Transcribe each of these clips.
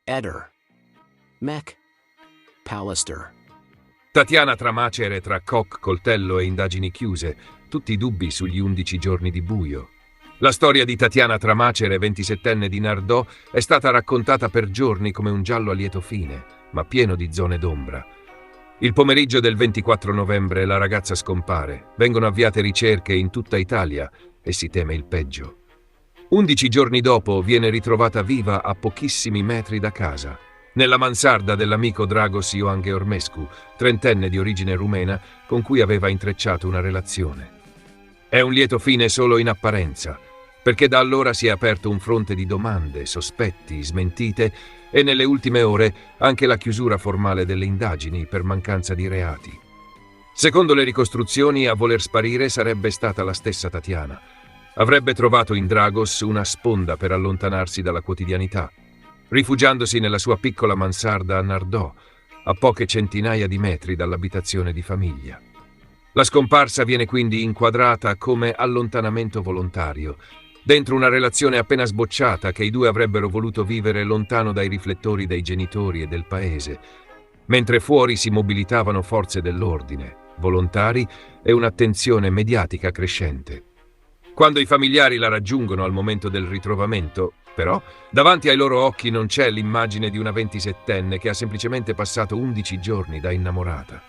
Eder. Mech. Pallister. Tatiana tra macere, tra Koch, coltello e indagini chiuse, tutti i dubbi sugli 11 giorni di buio. La storia di Tatiana Tramacere, 27enne di Nardò, è stata raccontata per giorni come un giallo a lieto fine, ma pieno di zone d'ombra. Il pomeriggio del 24 novembre la ragazza scompare, vengono avviate ricerche in tutta Italia e si teme il peggio. 11 giorni dopo viene ritrovata viva a pochissimi metri da casa, nella mansarda dell'amico Dragos Ioan Gheormescu, 30enne di origine rumena, con cui aveva intrecciato una relazione. È un lieto fine solo in apparenza, perché da allora si è aperto un fronte di domande, sospetti, smentite e nelle ultime ore anche la chiusura formale delle indagini per mancanza di reati. Secondo le ricostruzioni, a voler sparire sarebbe stata la stessa Tatiana. Avrebbe trovato in Dragos una sponda per allontanarsi dalla quotidianità, rifugiandosi nella sua piccola mansarda a Nardò, a poche centinaia di metri dall'abitazione di famiglia. La scomparsa viene quindi inquadrata come allontanamento volontario, dentro una relazione appena sbocciata che i due avrebbero voluto vivere lontano dai riflettori dei genitori e del paese, mentre fuori si mobilitavano forze dell'ordine, volontari e un'attenzione mediatica crescente. Quando i familiari la raggiungono al momento del ritrovamento, però, davanti ai loro occhi non c'è l'immagine di una 27enne che ha semplicemente passato 11 giorni da innamorata.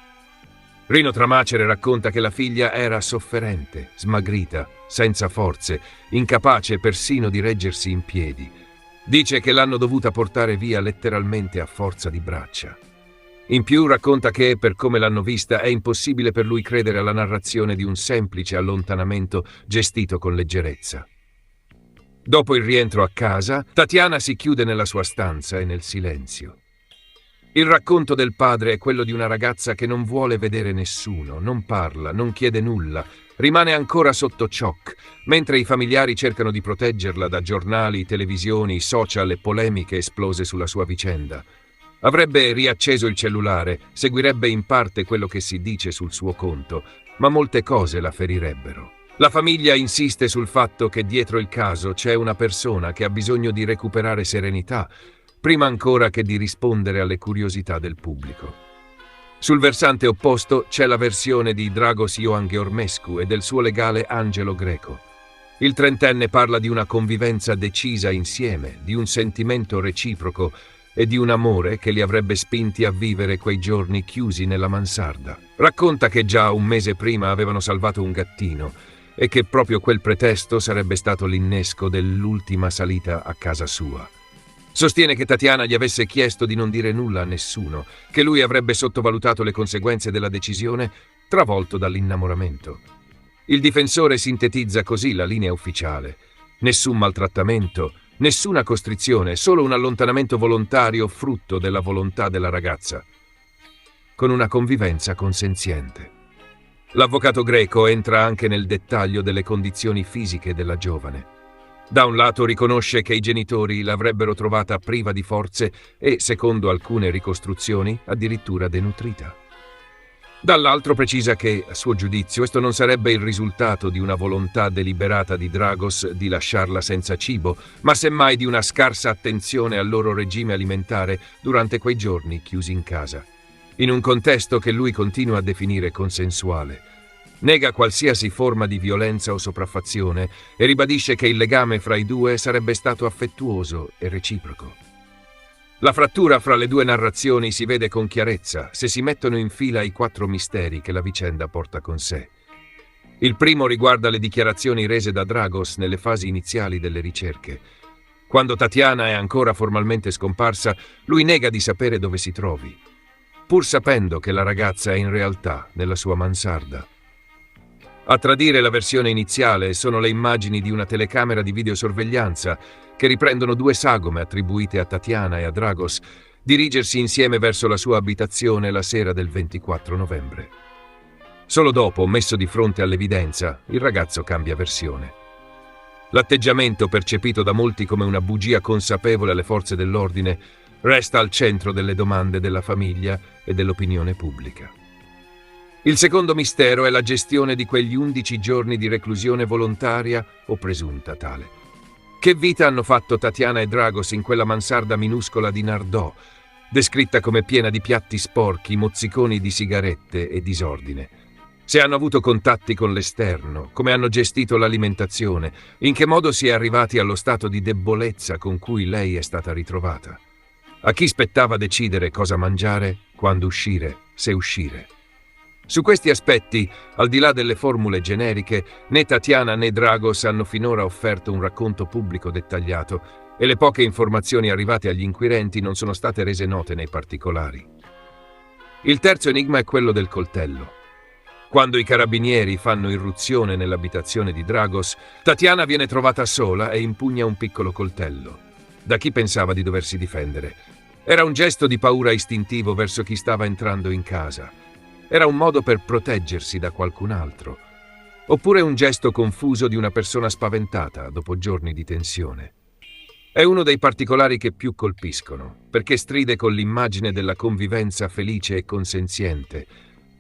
Rino Tramacere racconta che la figlia era sofferente, smagrita, senza forze, incapace persino di reggersi in piedi. Dice che l'hanno dovuta portare via letteralmente a forza di braccia. In più racconta che, per come l'hanno vista, è impossibile per lui credere alla narrazione di un semplice allontanamento gestito con leggerezza. Dopo il rientro a casa, Tatiana si chiude nella sua stanza e nel silenzio. Il racconto del padre è quello di una ragazza che non vuole vedere nessuno, non parla, non chiede nulla, rimane ancora sotto shock, mentre i familiari cercano di proteggerla da giornali, televisioni, social e polemiche esplose sulla sua vicenda. Avrebbe riacceso il cellulare, seguirebbe in parte quello che si dice sul suo conto, ma molte cose la ferirebbero. La famiglia insiste sul fatto che dietro il caso c'è una persona che ha bisogno di recuperare serenità, prima ancora che di rispondere alle curiosità del pubblico. Sul versante opposto c'è la versione di Dragos Ioan Gheormescu e del suo legale Angelo Greco. Il 30enne parla di una convivenza decisa insieme, di un sentimento reciproco e di un amore che li avrebbe spinti a vivere quei giorni chiusi nella mansarda. Racconta che già un mese prima avevano salvato un gattino e che proprio quel pretesto sarebbe stato l'innesco dell'ultima salita a casa sua. Sostiene che Tatiana gli avesse chiesto di non dire nulla a nessuno, che lui avrebbe sottovalutato le conseguenze della decisione, travolto dall'innamoramento. Il difensore sintetizza così la linea ufficiale. Nessun maltrattamento, nessuna costrizione, solo un allontanamento volontario frutto della volontà della ragazza, con una convivenza consenziente. L'avvocato Greco entra anche nel dettaglio delle condizioni fisiche della giovane. Da un lato riconosce che i genitori l'avrebbero trovata priva di forze e, secondo alcune ricostruzioni, addirittura denutrita. Dall'altro precisa che, a suo giudizio, questo non sarebbe il risultato di una volontà deliberata di Dragos di lasciarla senza cibo, ma semmai di una scarsa attenzione al loro regime alimentare durante quei giorni chiusi in casa, in un contesto che lui continua a definire consensuale. Nega qualsiasi forma di violenza o sopraffazione e ribadisce che il legame fra i due sarebbe stato affettuoso e reciproco. La frattura fra le due narrazioni si vede con chiarezza se si mettono in fila i 4 misteri che la vicenda porta con sé. Il primo riguarda le dichiarazioni rese da Dragos nelle fasi iniziali delle ricerche. Quando Tatiana è ancora formalmente scomparsa, lui nega di sapere dove si trovi, pur sapendo che la ragazza è in realtà nella sua mansarda. A tradire la versione iniziale sono le immagini di una telecamera di videosorveglianza che riprendono 2 sagome attribuite a Tatiana e a Dragos dirigersi insieme verso la sua abitazione la sera del 24 novembre. Solo dopo, messo di fronte all'evidenza, il ragazzo cambia versione. L'atteggiamento, percepito da molti come una bugia consapevole alle forze dell'ordine, resta al centro delle domande della famiglia e dell'opinione pubblica. Il secondo mistero è la gestione di quegli 11 giorni di reclusione volontaria o presunta tale. Che vita hanno fatto Tatiana e Dragos in quella mansarda minuscola di Nardò, descritta come piena di piatti sporchi, mozziconi di sigarette e disordine? Se hanno avuto contatti con l'esterno, come hanno gestito l'alimentazione, in che modo si è arrivati allo stato di debolezza con cui lei è stata ritrovata? A chi spettava decidere cosa mangiare, quando uscire, se uscire? Su questi aspetti, al di là delle formule generiche, né Tatiana né Dragos hanno finora offerto un racconto pubblico dettagliato e le poche informazioni arrivate agli inquirenti non sono state rese note nei particolari. Il terzo enigma è quello del coltello. Quando i carabinieri fanno irruzione nell'abitazione di Dragos, Tatiana viene trovata sola e impugna un piccolo coltello. Da chi pensava di doversi difendere? Era un gesto di paura istintivo verso chi stava entrando in casa. Era un modo per proteggersi da qualcun altro. Oppure un gesto confuso di una persona spaventata dopo giorni di tensione. È uno dei particolari che più colpiscono, perché stride con l'immagine della convivenza felice e consenziente.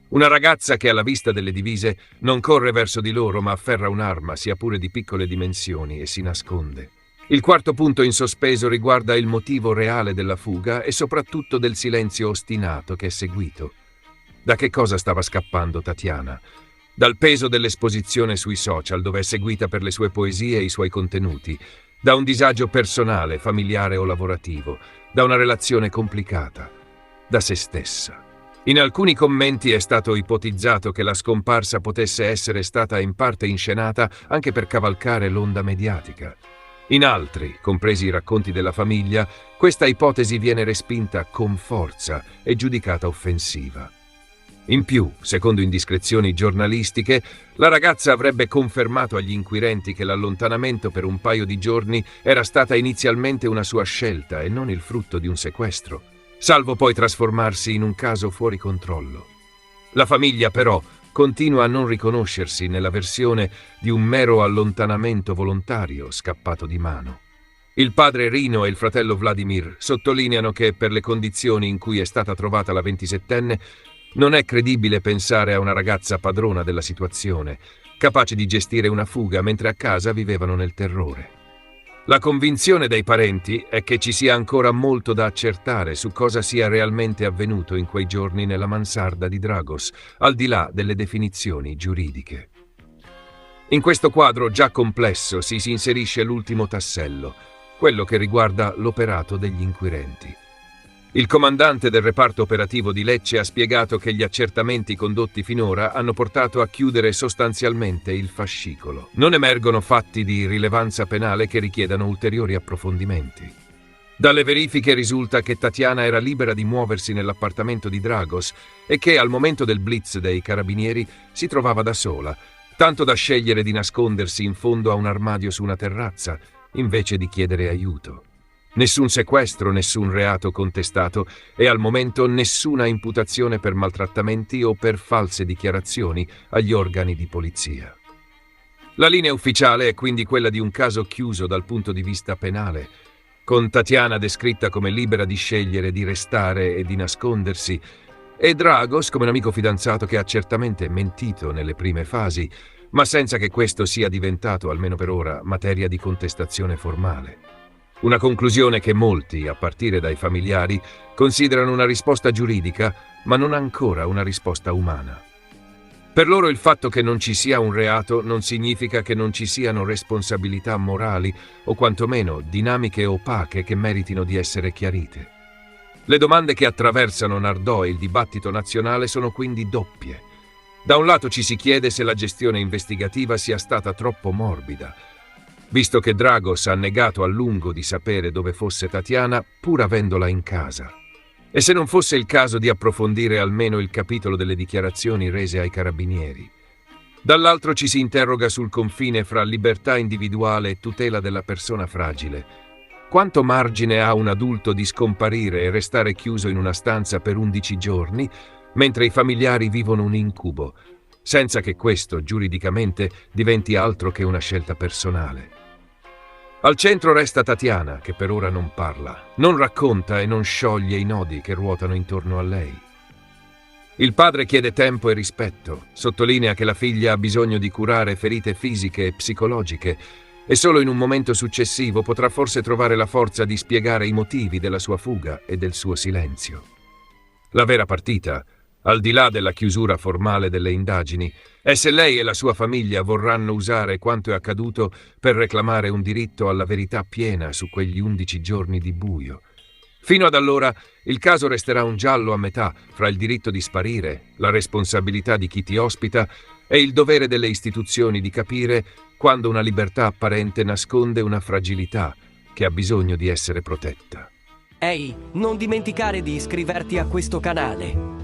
Una ragazza che alla vista delle divise non corre verso di loro ma afferra un'arma, sia pure di piccole dimensioni, e si nasconde. Il quarto punto in sospeso riguarda il motivo reale della fuga e soprattutto del silenzio ostinato che è seguito. Da che cosa stava scappando Tatiana? Dal peso dell'esposizione sui social, dove è seguita per le sue poesie e i suoi contenuti, da un disagio personale, familiare o lavorativo, da una relazione complicata, da se stessa. In alcuni commenti è stato ipotizzato che la scomparsa potesse essere stata in parte inscenata anche per cavalcare l'onda mediatica. In altri, compresi i racconti della famiglia, questa ipotesi viene respinta con forza e giudicata offensiva. In più, secondo indiscrezioni giornalistiche, la ragazza avrebbe confermato agli inquirenti che l'allontanamento per un paio di giorni era stata inizialmente una sua scelta e non il frutto di un sequestro, salvo poi trasformarsi in un caso fuori controllo. La famiglia, però, continua a non riconoscersi nella versione di un mero allontanamento volontario scappato di mano. Il padre Rino e il fratello Vladimir sottolineano che, per le condizioni in cui è stata trovata la 27enne, non è credibile pensare a una ragazza padrona della situazione, capace di gestire una fuga mentre a casa vivevano nel terrore. La convinzione dei parenti è che ci sia ancora molto da accertare su cosa sia realmente avvenuto in quei giorni nella mansarda di Dragos, al di là delle definizioni giuridiche. In questo quadro già complesso si inserisce l'ultimo tassello, quello che riguarda l'operato degli inquirenti. Il comandante del reparto operativo di Lecce ha spiegato che gli accertamenti condotti finora hanno portato a chiudere sostanzialmente il fascicolo. Non emergono fatti di rilevanza penale che richiedano ulteriori approfondimenti. Dalle verifiche risulta che Tatiana era libera di muoversi nell'appartamento di Dragos e che al momento del blitz dei carabinieri si trovava da sola, tanto da scegliere di nascondersi in fondo a un armadio su una terrazza, invece di chiedere aiuto. Nessun sequestro, nessun reato contestato e al momento nessuna imputazione per maltrattamenti o per false dichiarazioni agli organi di polizia. La linea ufficiale è quindi quella di un caso chiuso dal punto di vista penale, con Tatiana descritta come libera di scegliere di restare e di nascondersi, e Dragos come un amico fidanzato che ha certamente mentito nelle prime fasi, ma senza che questo sia diventato, almeno per ora, materia di contestazione formale. Una conclusione che molti, a partire dai familiari, considerano una risposta giuridica, ma non ancora una risposta umana. Per loro il fatto che non ci sia un reato non significa che non ci siano responsabilità morali o quantomeno dinamiche opache che meritino di essere chiarite. Le domande che attraversano Nardò e il dibattito nazionale sono quindi doppie. Da un lato ci si chiede se la gestione investigativa sia stata troppo morbida, visto che Dragos ha negato a lungo di sapere dove fosse Tatiana, pur avendola in casa. E se non fosse il caso di approfondire almeno il capitolo delle dichiarazioni rese ai carabinieri. Dall'altro ci si interroga sul confine fra libertà individuale e tutela della persona fragile. Quanto margine ha un adulto di scomparire e restare chiuso in una stanza per 11 giorni, mentre i familiari vivono un incubo, senza che questo, giuridicamente, diventi altro che una scelta personale. Al centro resta Tatiana, che per ora non parla, non racconta e non scioglie i nodi che ruotano intorno a lei. Il padre chiede tempo e rispetto, sottolinea che la figlia ha bisogno di curare ferite fisiche e psicologiche e solo in un momento successivo potrà forse trovare la forza di spiegare i motivi della sua fuga e del suo silenzio. La vera partita, al di là della chiusura formale delle indagini, è se lei e la sua famiglia vorranno usare quanto è accaduto per reclamare un diritto alla verità piena su quegli 11 giorni di buio. Fino ad allora il caso resterà un giallo a metà fra il diritto di sparire, la responsabilità di chi ti ospita e il dovere delle istituzioni di capire quando una libertà apparente nasconde una fragilità che ha bisogno di essere protetta. Ehi, non dimenticare di iscriverti a questo canale.